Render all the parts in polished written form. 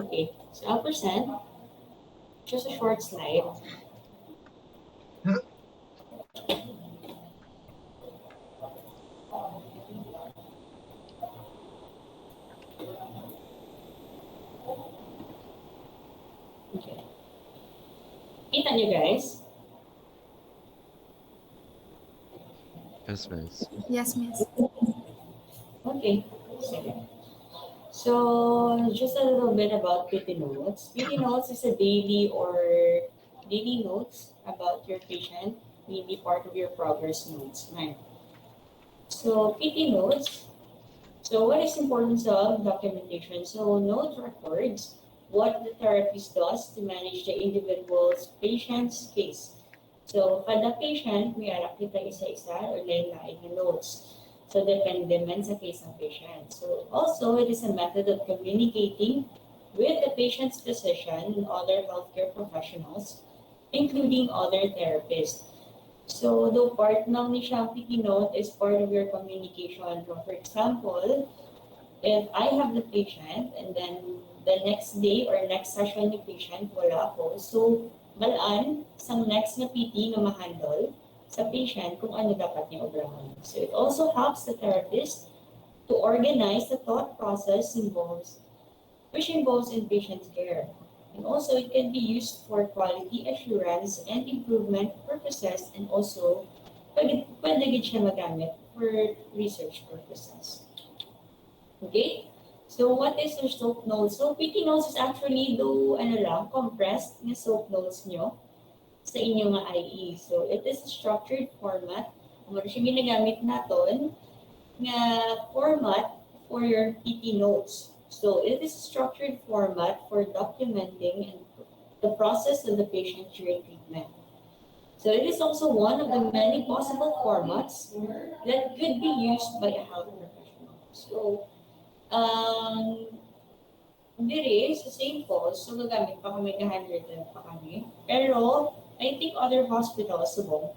Okay, so I'll present just a short slide. Okay. Kita nyo guys? Yes, miss. Yes, miss. Okay. So just a little bit about PT notes. PT notes is a daily notes about your patient, maybe part of your progress notes. Right. So PT notes. So what is importance of documentation? So note records what the therapist does to manage the individual's patient's case. So kada patient, may arak kita isa-isa or lain-lain na notes. So depende man sa case ng patient. So also, it is a method of communicating with the patient's physician and other healthcare professionals, including other therapists. So, though part ng ni Shopee keynote is part of your communication. So, for example, if I have the patient and then the next day or next session ni patient, wala ako. So, balaan sang next na PT na ma-handle sa patient kung ano dapat niya obrahan. So, it also helps the therapist to organize the thought process which involves inpatient care. And also, it can be used for quality assurance and improvement purposes, and also, pwede din siya magamit for research purposes. Okay? So, what is your SOAP notes? So, PT notes is actually compressed na SOAP notes nyo sa inyong IE. So, it is a structured format. Ano siya ginagamit natin na format for your PT notes. So it is a structured format for documenting and the process of the patient during treatment. So it is also one of the many possible formats that could be used by a health professional. So, diri sa St. Paul's, so gagamit pa kami, handwritten pa kami. Pero, I think other hospitals, subong,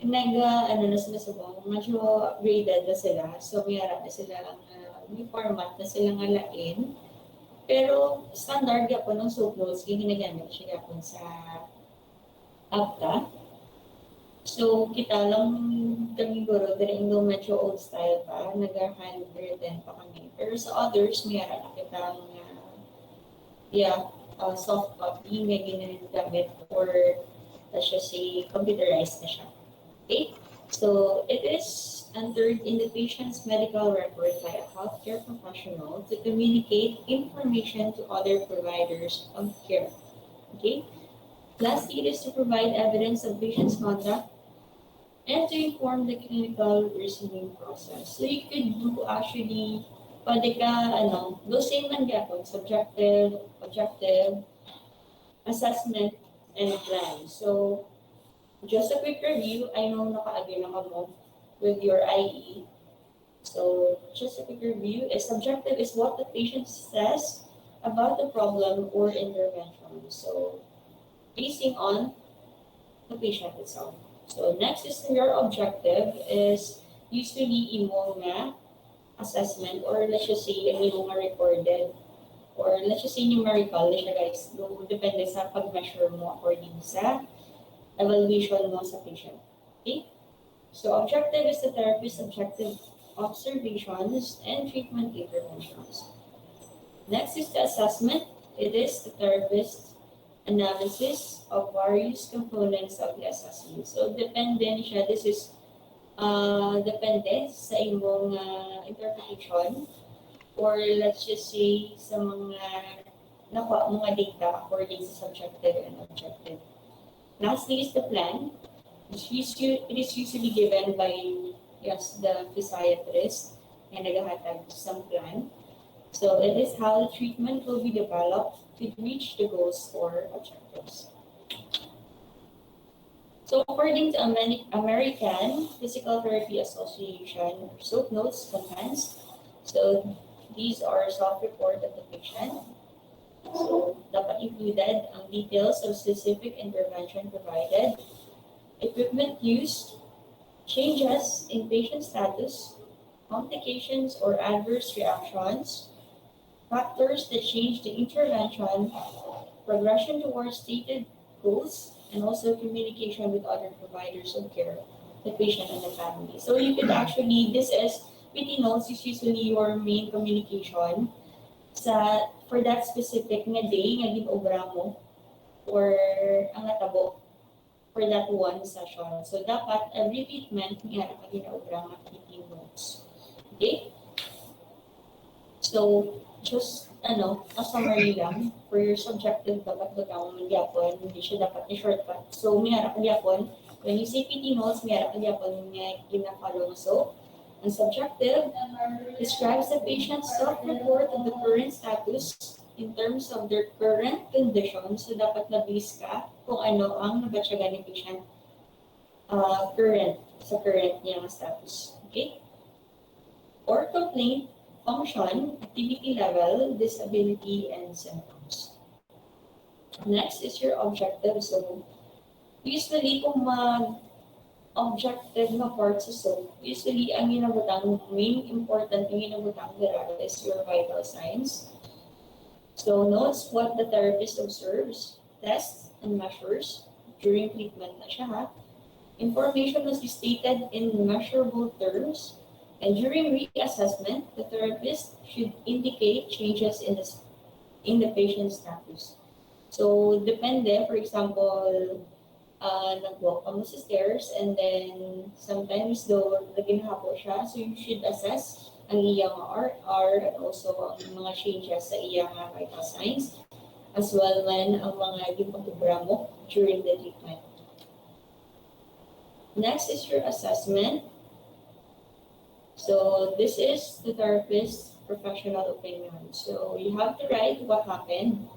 na sila subong, medyo upgraded na sila. So, mayroon na sila may format na sila nga lain. Pero, standard ka po ng soap notes, ginagamit siya po sa APTA. So, kita lang kami guro, dahil medyo old style pa, nag-handwritten pa kami. Pero sa others, mayroon na kitang soft copy na ginagamit or let's just say computerized na siya. Okay? So it is entered in the patient's medical record by a healthcare professional to communicate information to other providers of care. Okay? Lastly, it is to provide evidence of patient's conduct and to inform the clinical reasoning process. So you could do actually, pwede ka, those same man gapon, subjective, objective, assessment, and plan. So, just a quick review, I know naka-agree na mo with your IE. So, just a quick review, is subjective is what the patient says about the problem or intervention. So, basing on the patient itself. So, next is your objective is usually imong nga assessment or let's just say yung mga recorded or let's just say numerical na siya guys. So, depende sa pag-measure mo according sa evaluation mo sa patient. Okay? So, objective is the therapist's objective observations and treatment interventions. Next is the assessment. It is the therapist's analysis of various components of the assessment. So, depende siya. This is depende sa imong interpretation or let's just say sa mga data according sa subjective and objective. Lastly is the plan. It is usually given by the physiatrist and naghahatag some plan. So it is how the treatment will be developed to reach the goals or objectives. So according to American Physical Therapy Association, SOAP notes contains, so these are self-report of the patient. So dapat included ang details of specific intervention provided, equipment used, changes in patient status, complications or adverse reactions, factors that change the intervention, progression towards stated goals, and also communication with other providers of care, the patient and the family. So you could actually, this is, PT notes is usually your main communication for that specific nga day nga ginobra mo or ang natabo for that one session. So dapat every treatment nga ka ginobra nga PT notes. Okay? So just a summary lang for your subjective dapat butang mo magyapon, hindi siya dapat ni shortcut. So may harap magyapon, when you say PT notes, may harap magyapon nga gina-follow mo. So and subjective describes the patient's self-report of the current status in terms of their current condition. So, dapat na-base ka kung ano ang nabatsyagan ni patient sa current niyang status. Okay? Or complaint, function, activity level, disability, and symptoms. Next is your objective. So, usually kung objective na parts so usually ang ginabutang main important yung ginabutang dira is your vital signs. So notes what the therapist observes, tests and measures during treatment na siya ha. Information must be stated in measurable terms, and during reassessment, the therapist should indicate changes in the patient's status. So depende, for example, nag-walk ka mo sa stairs and then sometimes though naginhapo siya, so you should assess ang iyang RR and also ang mga changes sa iyang vital signs as well man ang mga ginpatubra mo during the treatment. Next is your assessment. So this is the therapist's professional opinion. So you have to write what happened.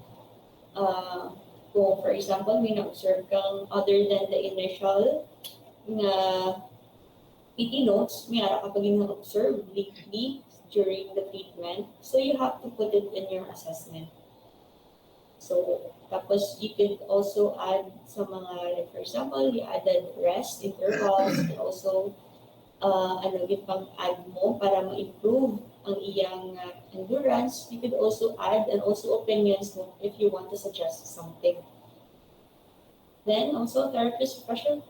Kung for example, may na-observe kang other than the initial nga PT notes, may ara kapag na-observe lately during the treatment. So you have to put it in your assessment. So, tapos you could also add sa mga, like for example, you added rest intervals and also yung pang-add mo para ma-improve ang iyang endurance. You could also add and also opinions mo if you want to suggest something. Then also therapist's professional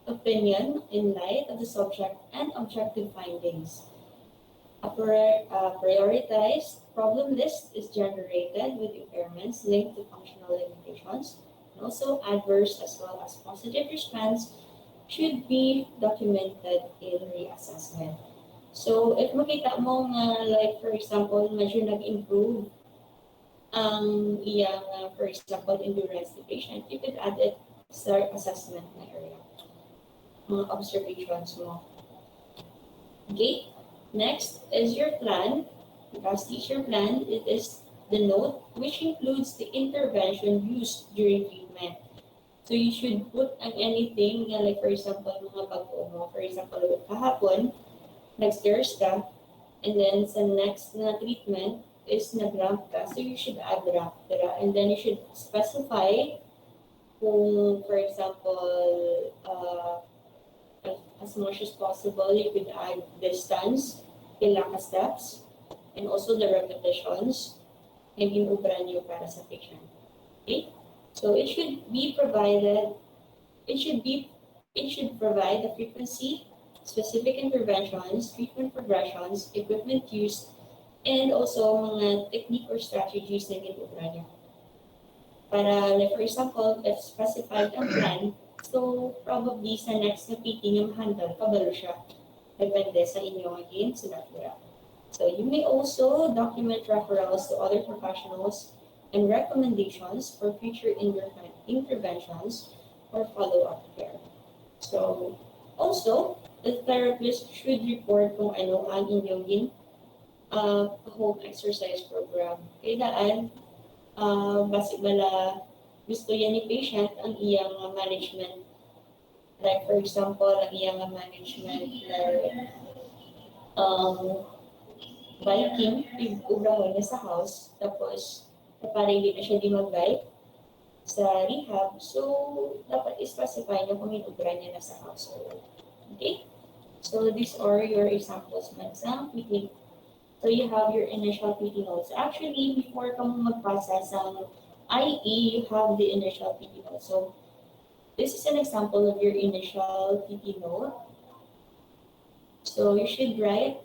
opinion in light of the subject and objective findings. A prioritized problem list is generated with impairments linked to functional limitations, and also adverse as well as positive response should be documented in reassessment. So, if makita mo nga, like for example, medyo nag-improve ang iyang, for example, endurance ni patient, you could add it sa assessment na area. Mga observations mo. Okay? Next is your plan. Because teacher plan, it is the note which includes the intervention used during treatment. So you should put ang anything, like for example, mga bago mo. For example, kahapon, nag-stairs ka, and then sa next na treatment is nag-ramp ka. So you should add ramp dira. And then you should specify kung, for example, as much as possible, you could add distance, ilang steps, and also the repetitions, and inubran nyo para sa patient. Okay? So it should provide the frequency, specific interventions, treatment progressions, equipment used, and also mga technique or strategies na ginubra niya. Para, like for example, if specified ang plan, so probably sa next na PT yung handle, kabalo siya. Depende sa inyo again, sa natura. So you may also document referrals to other professionals and recommendations for future interventions or follow-up care. So, also, the therapist should report kung ano ang inyong home exercise program. Kailangan, basic bala, gusto yan ni patient ang iyang management. Like, for example, ang iyang management like biking, pag-ubrahon niya sa house, tapos para hindi na siya di mag-bike sa rehab, so dapat i-specify niyo kung inubra niya na sa household. Okay? So these are your examples ng exam technique So you have your initial PT notes. Actually, before ka mo mag-process ang IE, you have the initial PT note. So this is an example of your initial PT note. So you should write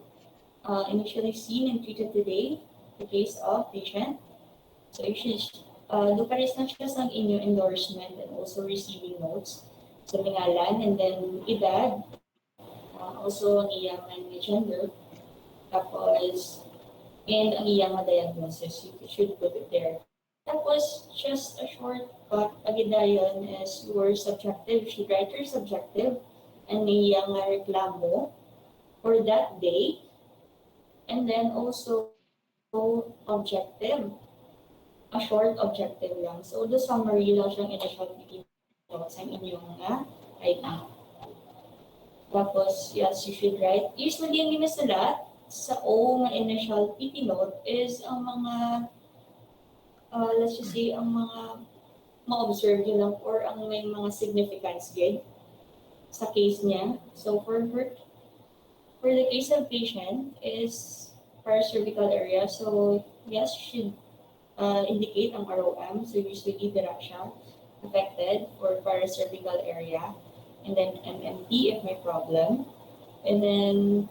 initially seen and treated today, the case of patient. So you should pares lang siya sa inyo endorsement and also receiving notes. So pangalan and then edad, also ang iyang gender, tapos and ang iyang diagnosis. You should put it there. Tapos just a shortcut agidayon is your subjective. You should write your subjective and iyang reklamo for that day. And then also objective, a short objective lang. So the summary lang siyang initial PT notes ang inyong right now. Tapos, yes, you should write. Usually, ang ginasulat sa O nga initial PT note is ang mga, let's just say, ang mga ma-observe nyo lang or ang may mga significance gid sa case niya. So, for the case of patient is paracervical area. So, yes, you should indicate ang ROM. So, usually, dira siya affected for paracervical area. And then MMT if may problem. And then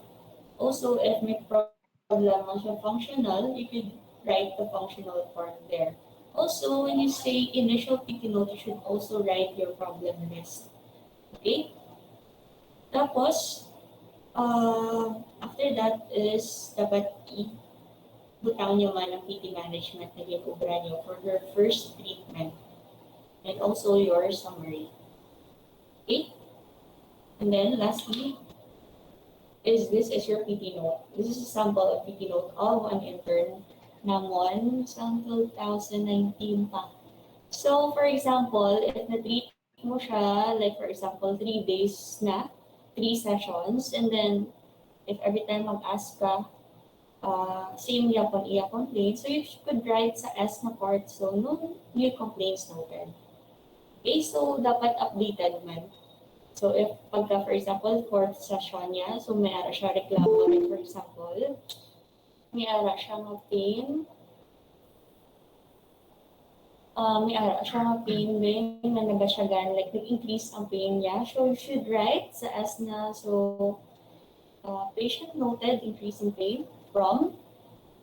also if may problem on siya functional, you could write the functional part there. Also, when you say initial PT note, you should also write your problem list. Okay? Tapos, after that is dapat butang niyo man ang PT management na ginubra niyo for your first treatment and also your summary. Okay? And then lastly, this is your PT note. This is a sample of PT note of an intern namon sa 2019 pa. So for example, if na-treat mo siya, like for example, 3 days na, 3 sessions, and then if every time mag-ask ka, same yapon iya complaint, so you could write sa S na part, so no new complaints noted. Okay, so dapat updated man. So if pagka for example, 4th session niya, so may ara siya reklamo, like for example, may ara siya mag-pain, din na nagasyagan, like nag-increase ang pain niya. So you should write sa S na, so patient noted increase in pain from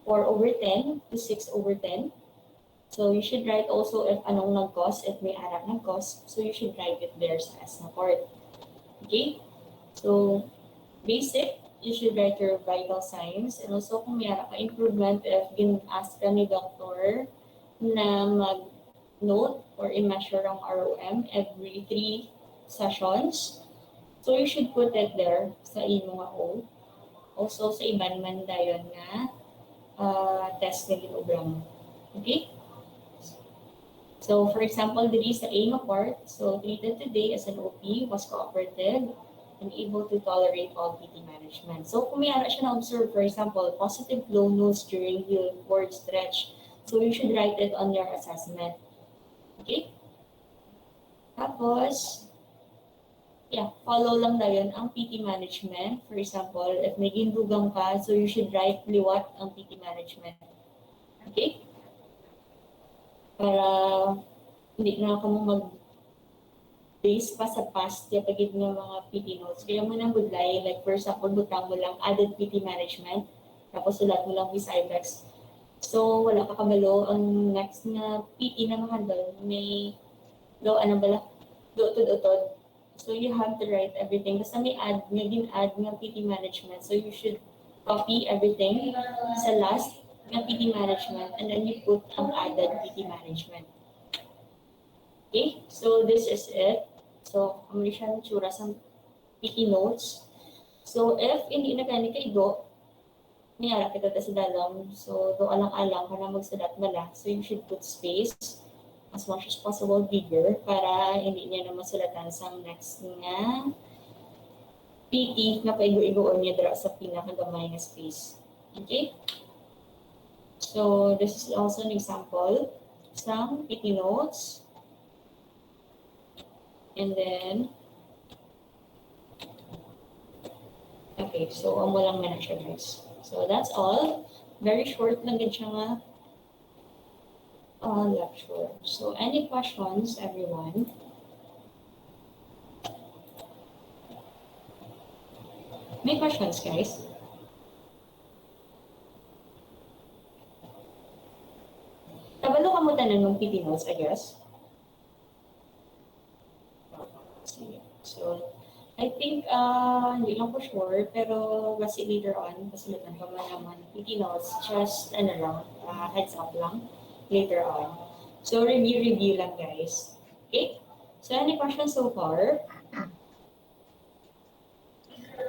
4/10 to 6/10. So you should write also if anong nag-cause, if may ara nag-cause. So you should write it there sa S na part. Okay? So, basic, you should write your vital signs. And also, kung mayroon ka improvement, if gin-ask ka ni doctor na mag-note or i-measure ang ROM every 3 sessions. So, you should put it there sa imo nga O. Also, sa iban man dayon nga test na ginubra mo. Okay? So, for example, diri sa A nga part, so treated today as an OP, was cooperative, and able to tolerate all PT management. So, kung may ara siya na-observe, for example, positive flow nose during the word stretch, so you should write it on your assessment. Okay? Tapos, follow lang na yun ang PT management. For example, if may gindugang ka, so you should write liwat ang PT management. Okay? Para hindi na ako mag-base pa sa past kaya pagid ng mga PT notes. Kaya mo nang budlay, like for example, butang mo lang added PT management, tapos sulat mo lang Cybex. So, wala ka kabalo. Ang next na PT na handle, may do to. So, you have to write everything. Basta may add ng PT management. So, you should copy everything sa last ng PT management, and then you put ang added PT management. Okay, so this is it. So, kami siya ng tsura sa PT notes. So, if hindi na gani kay do, niyara kita sa dalam. So, do alang-alang ka na magsadat mala. So, you should put space as much as possible bigger para hindi niya na masulatan sa next nga PT na paigo-igoon niya dira sa pinakagamay nga space. Okay? So, this is also an example. Some PT notes. And then, okay, so amo lang na siya guys. So, that's all. Very short lang din siya nga lecture. So, any questions, everyone? May questions, guys? Kabalo ka mo tanan ng PT notes, I guess. Sige. So, I think, hindi lang po sure, pero kasi later on, kasi lutan pa man naman, PT notes, just, ano lang, heads up lang, later on. So, review lang, guys. Okay? So, any questions so far?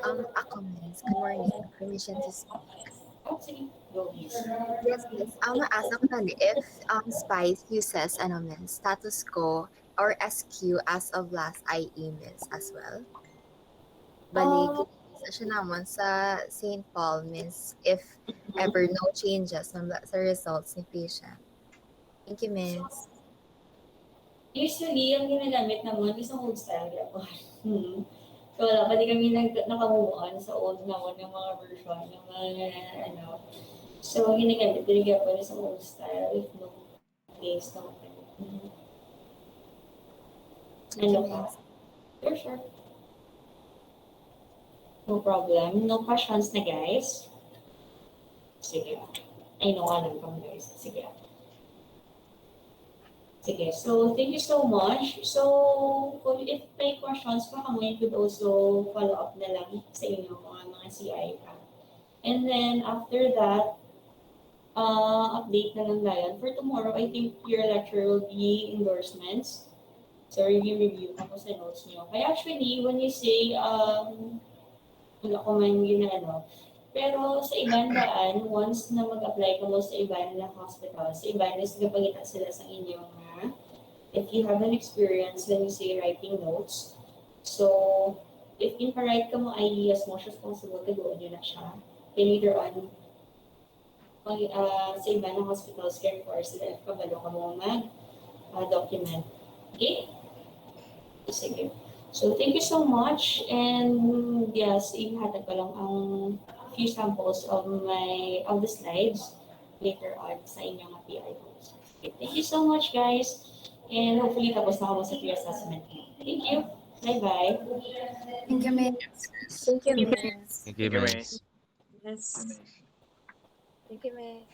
Ako, miss. Good morning. Permission to speak. Oh, sige. Go, miss. Yes, miss. Maasa ko tali if Spice uses ano, miss, status quo or SQ as of last IE, miss, as well. Balik, Um, isa siya naman sa St. Paul, miss, if ever no changes sa results ni patient. Thank you, miss. Usually, ang ginagamit naman is ang old style record. So, wala pa din kami nakamove on sa old naman ng mga version, ng mga, ano. So, ginagamit din record sa old style if no place, no. Thank you, Ano ka? miss. Sure, sure. No problem. No questions na, guys? Sige. I know, alam ko, guys. Sige. Sige, so thank you so much. So, kung if may questions pa kamo, you could also follow up na lang sa inyo mga CI pa. And then, after that, update na lang dayan. For tomorrow, I think your lecture will be endorsements. So, review ako sa notes niyo. Kaya actually, when you say, wala ko man yun na ano, pero sa ibang daan, once na mag-apply ka mo sa ibang na hospital, sa ibang is nagpagita sila sa inyong if you have an experience when you say writing notes. So, if in-write ka mo ID as much as possible, gagawin nyo na siya. Then later on, sa iba ng hospitals, care require sila if kabalo ka mo mag-document. Okay? Sige. So, thank you so much. And yes, ihatag ko lang ang few samples of the slides later on sa inyong PI course. Okay, thank you so much, guys. And hopefully tapos na ako sa pre-assessment. Thank you. Bye-bye. Thank you, miss. Thank you, miss. Thank you, Thank you, miss. miss. Yes. Thank you, miss.